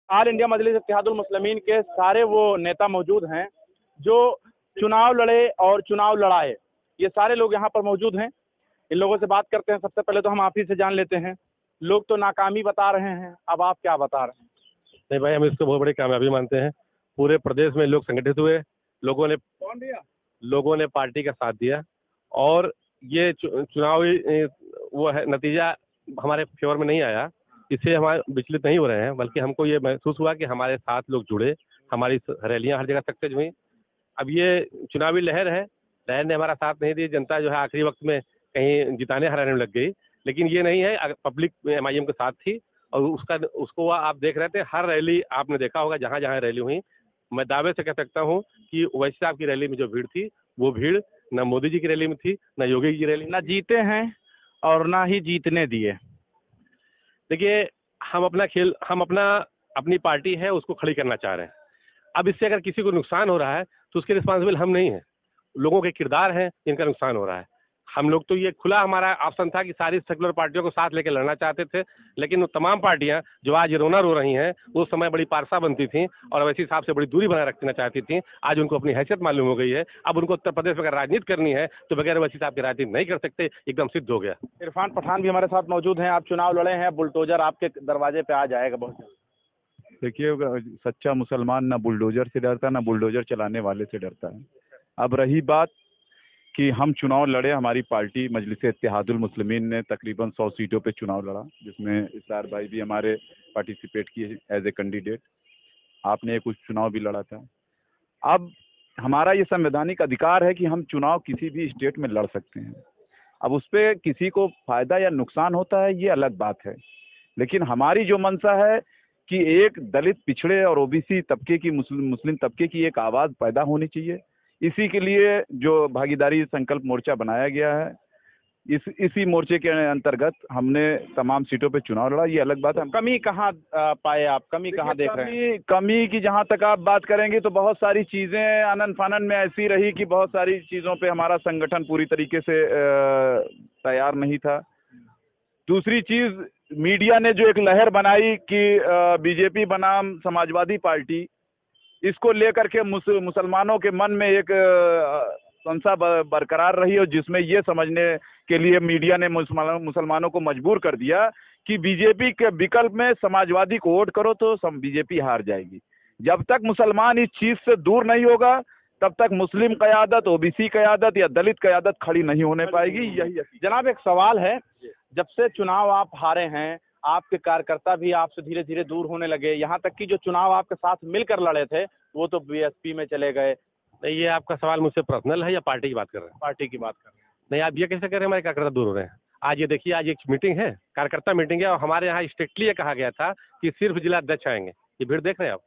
All India मजलिस इत्तेहादुल मुस्लिमीन के सारे वो नेता मौजूद हैं जो चुनाव लड़े और चुनाव लड़ाए। ये सारे लोग यहाँ पर मौजूद हैं। इन लोगों से बात करते हैं। सबसे पहले तो हम आप ही से जान लेते हैं। लोग तो नाकामी बता रहे हैं, अब आप क्या बता रहे हैं? नहीं भाई, हम इसको बहुत बड़ी कामयाबी मानते हैं। पूरे प्रदेश में लोग संगठित हुए, लोगों ने पार्टी का साथ दिया और ये चुनावी वो है नतीजा हमारे फेवर में नहीं आया। इससे हमारे विचलित नहीं हो रहे हैं, बल्कि हमको ये महसूस हुआ कि हमारे साथ लोग जुड़े, हमारी रैलियां हर जगह सक्सेस हुई। अब ये चुनावी लहर है, लहर ने हमारा साथ नहीं दिया। जनता जो है आखिरी वक्त में कहीं जिताने हराने में लग गई, लेकिन ये नहीं है, पब्लिक एमआईएम के साथ थी और उसको आप देख रहे थे। हर रैली आपने देखा होगा, जहाँ जहाँ रैली हुई, मैं दावे से कह सकता हूँ कि ओवैसी साहब की रैली में जो भीड़ थी, वो भीड़ न मोदी जी की रैली में थी, न योगी जी की रैली में। ना जीते हैं और ना ही जीतने दिए। देखिए, हम अपनी पार्टी है उसको खड़ी करना चाह रहे हैं। अब इससे अगर किसी को नुकसान हो रहा है तो उसके रिस्पॉन्सिबल हम नहीं हैं, लोगों के किरदार हैं जिनका नुकसान हो रहा है। हम लोग तो ये खुला हमारा ऑप्शन था कि सारी सेकुलर पार्टियों को साथ लेकर लड़ना चाहते थे, लेकिन वो तमाम पार्टियां जो आज रोना रो रही हैं, उस समय बड़ी पारसा बनती थी और वैसे हिसाब से बड़ी दूरी बनाए रखना चाहती थी। आज उनको अपनी हैसियत मालूम हो गई है। अब उनको उत्तर प्रदेश में अगर राजनीति करनी है तो बगैर वैसी साहब की राजनीति नहीं कर सकते, एकदम सिद्ध हो गया। इरफान पठान भी हमारे साथ मौजूद हैं। आप चुनाव लड़े हैं, बुलडोजर आपके दरवाजे पे आ जाएगा बहुत जल्द। देखिए, सच्चा मुसलमान ना बुलडोजर से डरता, ना बुलडोजर चलाने वाले से डरता है। अब रही बात कि हम चुनाव लड़े, हमारी पार्टी मजलिस इत्तेहादुल मुस्लिमीन ने तकरीबन 100 सीटों पे चुनाव लड़ा, जिसमें इसार भाई भी हमारे पार्टिसिपेट किए एज ए कैंडिडेट। आपने कुछ चुनाव भी लड़ा था। अब हमारा ये संवैधानिक अधिकार है कि हम चुनाव किसी भी स्टेट में लड़ सकते हैं। अब उस पर किसी को फायदा या नुकसान होता है, ये अलग बात है। लेकिन हमारी जो मंशा है कि एक दलित, पिछड़े और ओबीसी तबके की, मुस्लिम तबके की एक आवाज़ पैदा होनी चाहिए। इसी के लिए जो भागीदारी संकल्प मोर्चा बनाया गया है, इसी मोर्चे के अंतर्गत हमने तमाम सीटों पे चुनाव लड़ा। ये अलग बात है। कमी कहाँ पाए आप? कमी कहाँ देख रहे हैं? कमी की जहाँ तक आप बात करेंगे तो बहुत सारी चीज़ें आनन फानन में ऐसी रही कि बहुत सारी चीज़ों पे हमारा संगठन पूरी तरीके से तैयार नहीं था। दूसरी चीज़, मीडिया ने जो एक लहर बनाई कि बीजेपी बनाम समाजवादी पार्टी, इसको लेकर के मुसलमानों के मन में एक संशय बरकरार रही और जिसमें ये समझने के लिए मीडिया ने मुसलमानों को मजबूर कर दिया कि बीजेपी के विकल्प में समाजवादी को वोट करो तो बीजेपी हार जाएगी। जब तक मुसलमान इस चीज़ से दूर नहीं होगा, तब तक मुस्लिम क़यादत, ओबीसी क़यादत या दलित क़यादत खड़ी नहीं होने पाएगी। यही जनाब, एक सवाल है। जब से चुनाव आप हारे हैं, आपके कार्यकर्ता भी आपसे धीरे धीरे दूर होने लगे, यहाँ तक कि जो चुनाव आपके साथ मिलकर लड़े थे वो तो बीएसपी में चले गए। नहीं, ये आपका सवाल मुझसे पर्सनल है या पार्टी की बात कर रहे हैं? पार्टी की बात कर रहे हैं। नहीं, आप ये कैसे कह रहे हैं हमारे कार्यकर्ता दूर हो रहे हैं? आज ये देखिए, आज एक मीटिंग है, कार्यकर्ता मीटिंग है और हमारे यहाँ स्ट्रिक्टली ये कहा गया था कि सिर्फ जिला अध्यक्ष आएंगे। ये भीड़ देख रहे हैं आप?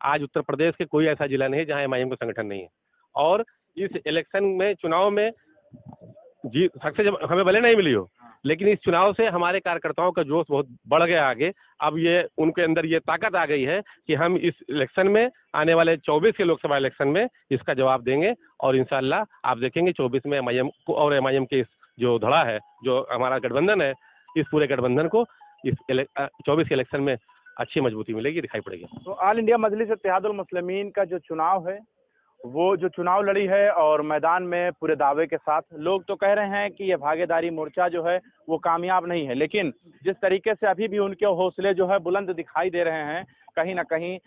आज उत्तर प्रदेश के कोई ऐसा जिला नहीं है जहाँ एमआईएम का संगठन नहीं है। और इस इलेक्शन में, चुनाव में जी सक्सेस हमें भले नहीं मिली हो, लेकिन इस चुनाव से हमारे कार्यकर्ताओं का जोश बहुत बढ़ गया आगे। अब ये उनके अंदर ये ताकत आ गई है कि हम इस इलेक्शन में, आने वाले 24 के लोकसभा इलेक्शन में इसका जवाब देंगे और इंशाल्लाह आप देखेंगे 24 में एमआईएम को और एमआईएम के जो धड़ा है, जो हमारा गठबंधन है, इस पूरे गठबंधन को इस 24 के इलेक्शन में अच्छी मजबूती मिलेगी, दिखाई पड़ेगी। तो ऑल इंडिया मजलिस इत्तेहादुल मुस्लिमीन का जो चुनाव है, वो जो चुनाव लड़ी है और मैदान में पूरे दावे के साथ, लोग तो कह रहे हैं कि ये भागीदारी मोर्चा जो है वो कामयाब नहीं है, लेकिन जिस तरीके से अभी भी उनके हौसले जो है बुलंद दिखाई दे रहे हैं, कहीं ना कहीं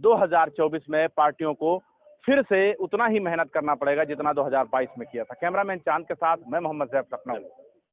2024 में पार्टियों को फिर से उतना ही मेहनत करना पड़ेगा जितना 2022 में किया था। कैमरामैन चांद के साथ मैं मोहम्मद जैफ, लखनऊ।